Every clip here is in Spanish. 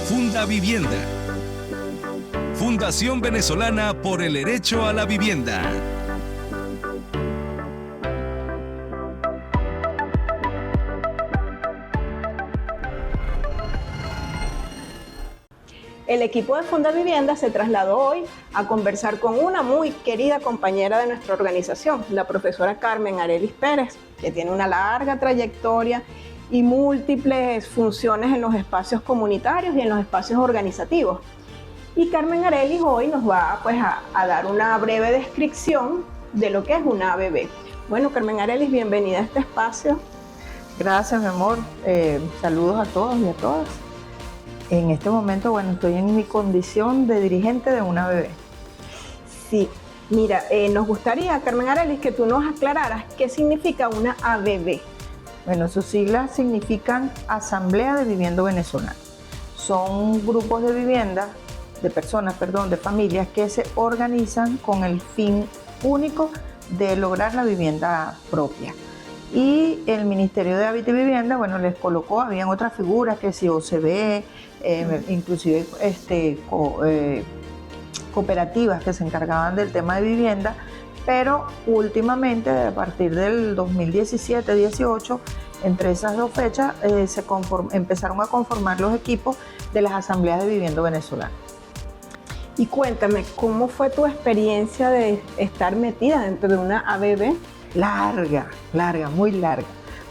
Funda Vivienda. Fundación Venezolana por el Derecho a la Vivienda. El equipo de Funda Vivienda se trasladó hoy a conversar con una muy querida compañera de nuestra organización, la profesora Carmen Arelis Pérez, que tiene una larga trayectoria y múltiples funciones en los espacios comunitarios y en los espacios organizativos. Y Carmen Arelis hoy nos va a dar una breve descripción de lo que es una ABB. Bueno, Carmen Arelis, bienvenida a este espacio. Gracias, mi amor. Saludos a todos y a todas. En este momento, estoy en mi condición de dirigente de una ABB. Sí, mira, nos gustaría, Carmen Arelis, que tú nos aclararas qué significa una ABB. Bueno, sus siglas significan Asamblea de Vivienda Venezolana. Son grupos de vivienda, de familias que se organizan con el fin único de lograr la vivienda propia. Y el Ministerio de Hábitat y Vivienda, les colocó, habían otras figuras que si OCB, inclusive cooperativas que se encargaban del tema de vivienda, pero últimamente, a partir del 2017-18, entre esas dos fechas, empezaron a conformar los equipos de las asambleas de vivienda venezolanas. Y cuéntame, ¿cómo fue tu experiencia de estar metida dentro de una ABB? Larga, muy larga,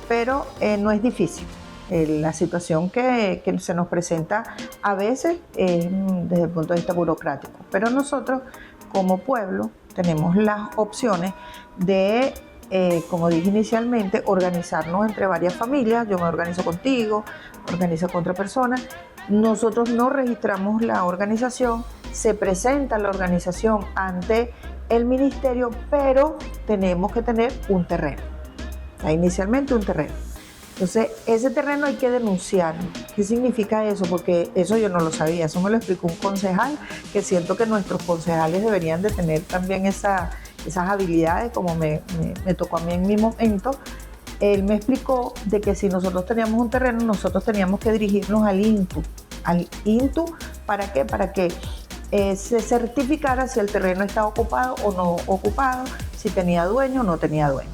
pero no es difícil. La situación que se nos presenta a veces es desde el punto de vista burocrático, pero nosotros como pueblo tenemos las opciones de, como dije inicialmente, organizarnos entre varias familias. Yo me organizo contigo, organizo con otra persona. Nosotros no registramos la organización, se presenta la organización ante el ministerio, pero tenemos que tener un terreno. Inicialmente un terreno. Entonces, ese terreno hay que denunciarlo. ¿Qué significa eso? Porque eso yo no lo sabía, eso me lo explicó un concejal, que siento que nuestros concejales deberían de tener también esas habilidades, como me tocó a mí en mi momento. Él me explicó de que si nosotros teníamos un terreno, nosotros teníamos que dirigirnos al INTU. ¿Al INTU para qué? Para que se certificara si el terreno estaba ocupado o no ocupado, si tenía dueño o no tenía dueño.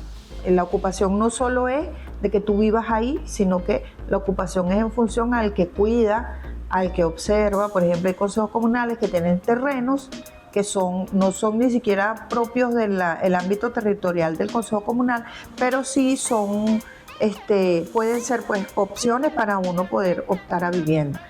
La ocupación no solo es de que tú vivas ahí, sino que la ocupación es en función al que cuida, al que observa. Por ejemplo, hay consejos comunales que tienen terrenos que no son ni siquiera propios del ámbito territorial del consejo comunal, pero sí son, pueden ser opciones para uno poder optar a vivienda.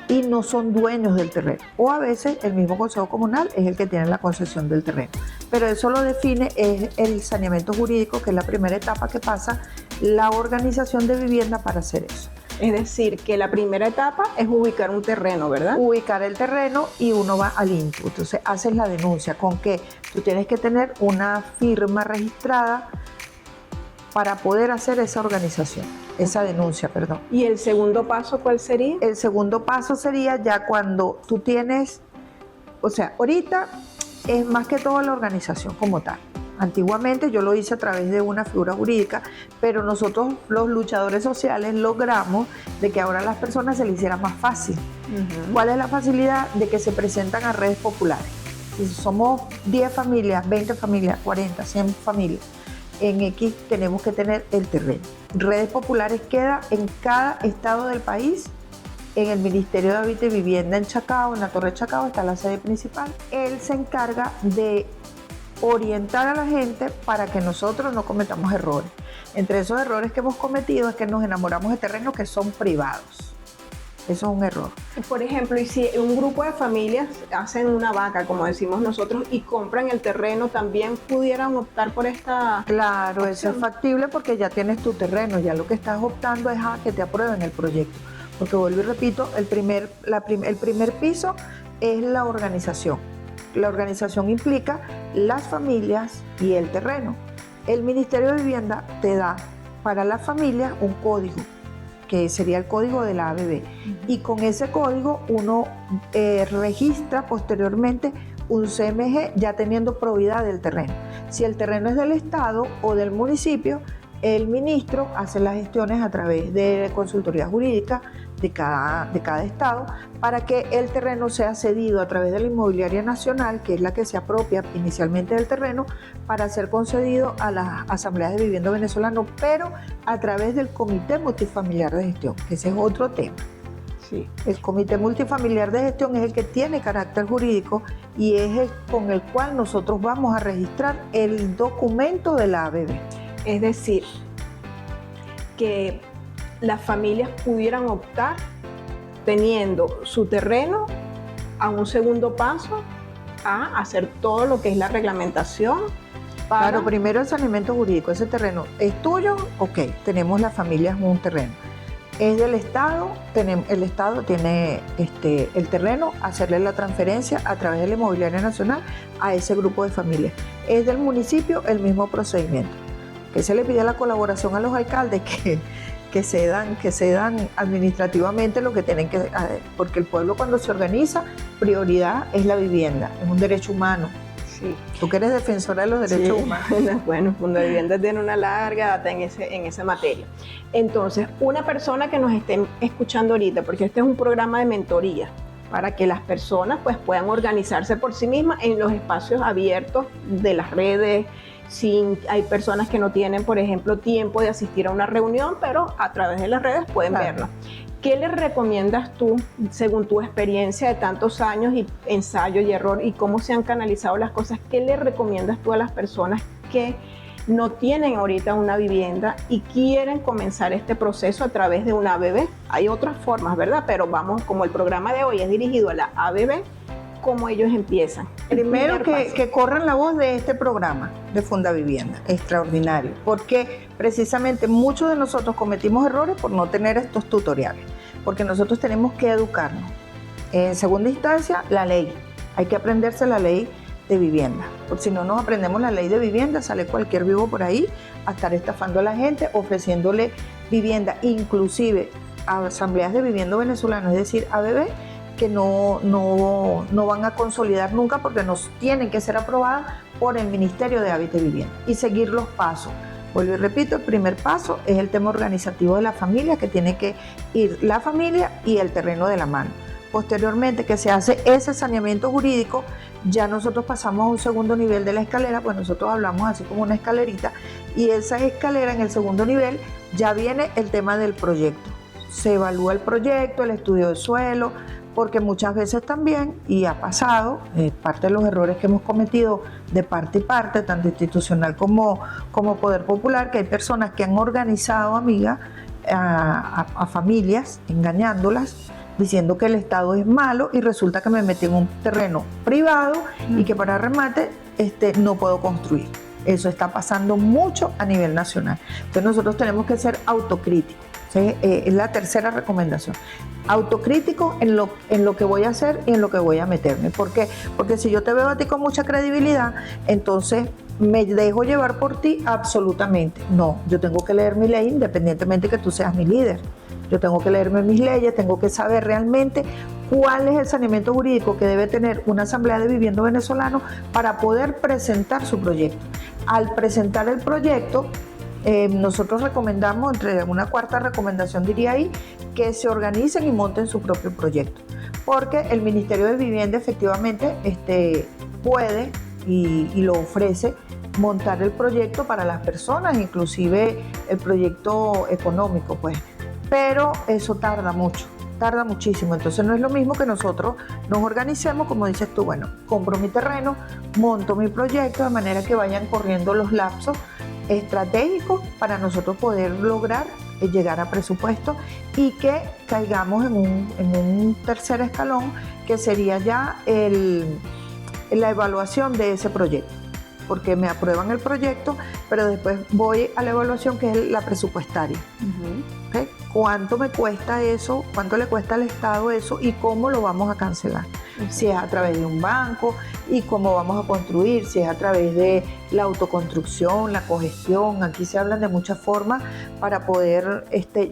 Y no son dueños del terreno, o a veces el mismo consejo comunal es el que tiene la concesión del terreno, pero eso lo define es el saneamiento jurídico, que es la primera etapa que pasa la organización de vivienda para hacer eso. Es decir, que la primera etapa es ubicar un terreno, ¿verdad? Ubicar el terreno y uno va al INTU, entonces haces la denuncia, con que tú tienes que tener una firma registrada para poder hacer esa organización, esa denuncia, perdón. ¿Y el segundo paso cuál sería? El segundo paso sería ya cuando tú tienes, ahorita es más que todo la organización como tal. Antiguamente yo lo hice a través de una figura jurídica, pero nosotros los luchadores sociales logramos de que ahora a las personas se les hiciera más fácil. Uh-huh. ¿Cuál es la facilidad? De que se presentan a redes populares. Si somos 10 familias, 20 familias, 40, 100 familias, en X tenemos que tener el terreno. Redes populares queda en cada estado del país. En el Ministerio de Hábitat y Vivienda en Chacao, en la Torre Chacao, está la sede principal. Él se encarga de orientar a la gente para que nosotros no cometamos errores. Entre esos errores que hemos cometido es que nos enamoramos de terrenos que son privados. Eso es un error. Por ejemplo, y si un grupo de familias hacen una vaca, como decimos nosotros, y compran el terreno, ¿también pudieran optar por esta Claro, opción? eso es factible porque ya tienes tu terreno, ya lo que estás optando es a que te aprueben el proyecto. Porque vuelvo y repito, el primer piso es la organización. La organización implica las familias y el terreno. El Ministerio de Vivienda te da para las familias un código, que sería el código de la ABB. Y con ese código uno registra posteriormente un CMG ya teniendo probidad del terreno. Si el terreno es del Estado o del municipio, el ministro hace las gestiones a través de consultoría jurídica, de cada estado, para que el terreno sea cedido a través de la Inmobiliaria Nacional, que es la que se apropia inicialmente del terreno, para ser concedido a las asambleas de vivienda venezolanas, pero a través del Comité Multifamiliar de Gestión, que ese es otro tema. Sí. El Comité Multifamiliar de Gestión es el que tiene carácter jurídico y es el con el cual nosotros vamos a registrar el documento de la ABB. Es decir, que las familias pudieran optar teniendo su terreno a un segundo paso a hacer todo lo que es la reglamentación. Claro, primero el saneamiento jurídico. Ese terreno es tuyo, ok, tenemos las familias un terreno. Es del Estado, el Estado tiene el terreno, hacerle la transferencia a través de la Inmobiliaria Nacional a ese grupo de familias. Es del municipio, el mismo procedimiento. Que se le pide la colaboración a los alcaldes que cedan administrativamente lo que tienen que, porque el pueblo cuando se organiza, prioridad es la vivienda, es un derecho humano. Sí. Tú que eres defensora de los derechos humanos. Bueno, Fundavivienda tiene una larga data en esa materia. Entonces, una persona que nos esté escuchando ahorita, porque este es un programa de mentoría, para que las personas pues, puedan organizarse por sí mismas en los espacios abiertos de las redes. Hay personas que no tienen, por ejemplo, tiempo de asistir a una reunión, pero a través de las redes pueden verlo. ¿Qué les recomiendas tú, según tu experiencia de tantos años y ensayo y error y cómo se han canalizado las cosas? ¿Qué les recomiendas tú a las personas que no tienen ahorita una vivienda y quieren comenzar este proceso a través de una ABB? Hay otras formas, ¿verdad? Pero vamos, como el programa de hoy es dirigido a la ABB, ¿cómo ellos empiezan? Primero que corran la voz de este programa de Fundavivienda, extraordinario, porque precisamente muchos de nosotros cometimos errores por no tener estos tutoriales, porque nosotros tenemos que educarnos. En segunda instancia, la ley. Hay que aprenderse la ley de vivienda, porque si no nos aprendemos la ley de vivienda, sale cualquier vivo por ahí a estar estafando a la gente, ofreciéndole vivienda, inclusive a asambleas de vivienda venezolanas, es decir, ABB, que no van a consolidar nunca porque nos tienen que ser aprobadas por el Ministerio de Hábitat y Vivienda y seguir los pasos. Vuelvo y repito, el primer paso es el tema organizativo de la familia, que tiene que ir la familia y el terreno de la mano. Posteriormente que se hace ese saneamiento jurídico, ya nosotros pasamos a un segundo nivel de la escalera, pues nosotros hablamos así como una escalerita, y esa escalera en el segundo nivel ya viene el tema del proyecto. Se evalúa el proyecto, el estudio de suelo, porque muchas veces también, y ha pasado, parte de los errores que hemos cometido de parte y parte, tanto institucional como Poder Popular, que hay personas que han organizado, amigas, a familias, engañándolas, diciendo que el Estado es malo y resulta que me metí en un terreno privado y que para remate no puedo construir. Eso está pasando mucho a nivel nacional. Entonces nosotros tenemos que ser autocríticos. Es la tercera recomendación. Autocrítico en lo que voy a hacer y en lo que voy a meterme. ¿Por qué? Porque si yo te veo a ti con mucha credibilidad, entonces me dejo llevar por ti absolutamente. No, yo tengo que leer mi ley independientemente que tú seas mi líder. Yo tengo que leerme mis leyes, tengo que saber realmente cuál es el saneamiento jurídico que debe tener una asamblea de vivienda venezolano para poder presentar su proyecto. Al presentar el proyecto, nosotros recomendamos, entre una cuarta recomendación diría ahí, que se organicen y monten su propio proyecto, porque el Ministerio de Vivienda efectivamente puede y lo ofrece montar el proyecto para las personas, inclusive el proyecto económico, pues, pero eso tarda muchísimo, entonces no es lo mismo que nosotros nos organicemos, como dices tú, bueno, compro mi terreno, monto mi proyecto de manera que vayan corriendo los lapsos estratégicos para nosotros poder lograr llegar a presupuesto y que caigamos en un tercer escalón, que sería ya la evaluación de ese proyecto, porque me aprueban el proyecto, pero después voy a la evaluación, que es la presupuestaria. ¿Okay? ¿Cuánto me cuesta eso? ¿Cuánto le cuesta al Estado eso? ¿Y cómo lo vamos a cancelar? Si es a través de un banco, y cómo vamos a construir, si es a través de la autoconstrucción, la cogestión. Aquí se hablan de muchas formas para poder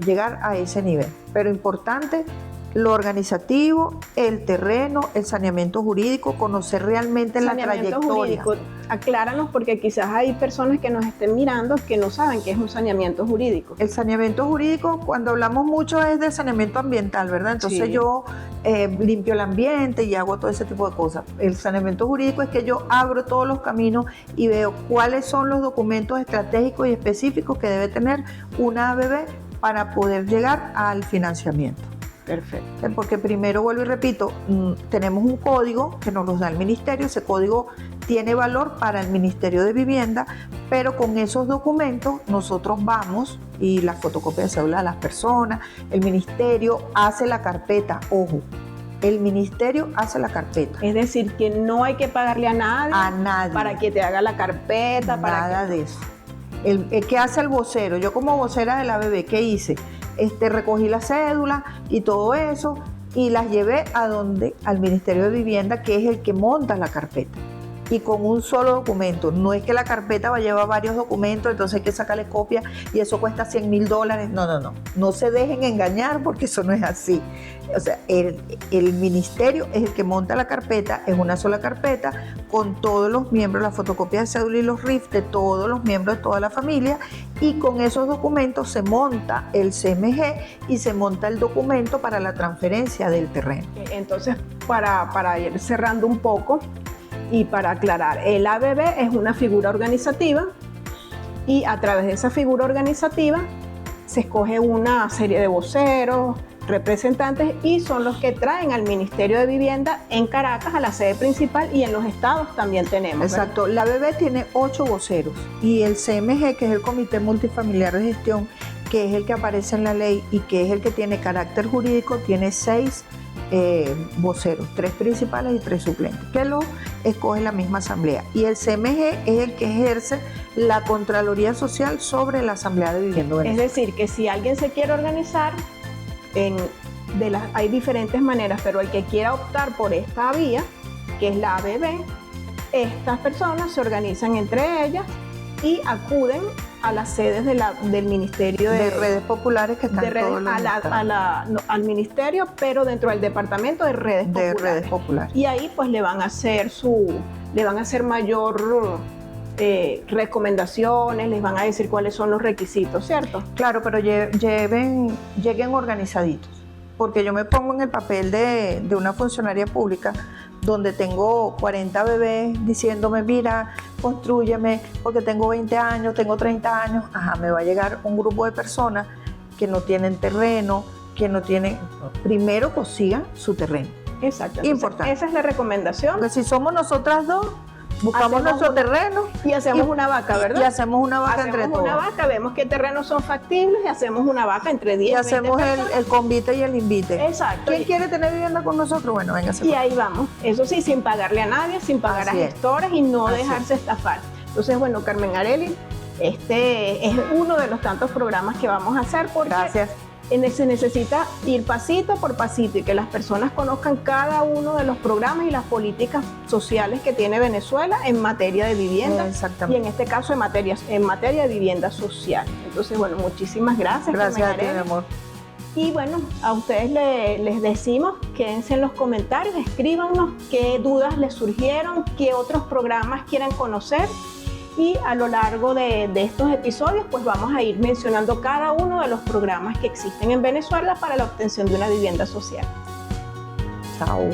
llegar a ese nivel. Pero importante lo organizativo, el terreno, el saneamiento jurídico, conocer realmente la trayectoria. Jurídico, acláranos porque quizás hay personas que nos estén mirando que no saben qué es un saneamiento jurídico. El saneamiento jurídico, cuando hablamos mucho es de saneamiento ambiental, ¿verdad? Entonces Sí. yo limpio el ambiente y hago todo ese tipo de cosas. El saneamiento jurídico es que yo abro todos los caminos y veo cuáles son los documentos estratégicos y específicos que debe tener una ABB para poder llegar al financiamiento. Perfecto. Porque primero, vuelvo y repito, tenemos un código que nos lo da el ministerio, ese código tiene valor para el Ministerio de Vivienda, pero con esos documentos nosotros vamos y la fotocopia de cédula de las personas, el ministerio hace la carpeta, ojo, el ministerio hace la carpeta. Es decir, que no hay que pagarle a nadie, para que te haga la carpeta, nada de eso. ¿Qué hace el vocero? Yo como vocera de la ABB, ¿qué hice? Recogí la cédula y todo eso y las llevé al Ministerio de Vivienda, que es el que monta la carpeta. Y con un solo documento. No es que la carpeta va a llevar varios documentos, entonces hay que sacarle copia y eso cuesta $100,000. No. No se dejen engañar porque eso no es así. O sea, el ministerio es el que monta la carpeta, es una sola carpeta con todos los miembros, la fotocopia de cédula y los RIF de todos los miembros de toda la familia, y con esos documentos se monta el CMG y se monta el documento para la transferencia del terreno. Entonces, para ir cerrando un poco, y para aclarar, el ABB es una figura organizativa y a través de esa figura organizativa se escoge una serie de voceros, representantes y son los que traen al Ministerio de Vivienda en Caracas a la sede principal y en los estados también tenemos. Exacto, la ABB tiene 8 voceros y el CMG, que es el Comité Multifamiliar de Gestión, que es el que aparece en la ley y que es el que tiene carácter jurídico, tiene 6 voceros, 3 principales y 3 suplentes, que lo escoge la misma asamblea. Y el CMG es el que ejerce la Contraloría Social sobre la Asamblea de Vivienda Venezolana. Es decir, que si alguien se quiere organizar, hay diferentes maneras, pero el que quiera optar por esta vía, que es la ABB, estas personas se organizan entre ellas y acuden a las sedes del Ministerio de Redes Populares que están todos los al Ministerio, pero dentro del Departamento de Redes Populares. Y ahí pues le van a hacer mayor recomendaciones, les van a decir cuáles son los requisitos, ¿cierto? Claro, pero lleguen organizaditos, porque yo me pongo en el papel de una funcionaria pública donde tengo 40 bebés diciéndome, mira, constrúyeme porque tengo 20 años, tengo 30 años. Me va a llegar un grupo de personas que no tienen terreno, que no tienen... Primero consigan su terreno. Exacto. Entonces, importante. Esa es la recomendación. Porque si somos nosotras dos, buscamos nuestro terreno y hacemos una vaca, ¿verdad? Y hacemos una vaca entre todos. Hacemos una vaca, vemos qué terrenos son factibles y hacemos una vaca entre 10 y hacemos 20 el convite y el invite. Exacto. ¿Quién quiere tener vivienda con nosotros? Bueno, véngase. Y ahí vamos. Eso sí, sin pagarle a nadie, sin pagar a gestores y no dejarse estafar. Entonces, bueno, Carmen Arely, este es uno de los tantos programas que vamos a hacer porque gracias. Se necesita ir pasito por pasito y que las personas conozcan cada uno de los programas y las políticas sociales que tiene Venezuela en materia de vivienda. Exactamente. Y en este caso en materia de vivienda social. Entonces, bueno, muchísimas gracias. Gracias a ti, mi amor. Y bueno, a ustedes les decimos, quédense en los comentarios, escríbanos qué dudas les surgieron, qué otros programas quieran conocer. Y a lo largo de estos episodios pues vamos a ir mencionando cada uno de los programas que existen en Venezuela para la obtención de una vivienda social. Chao.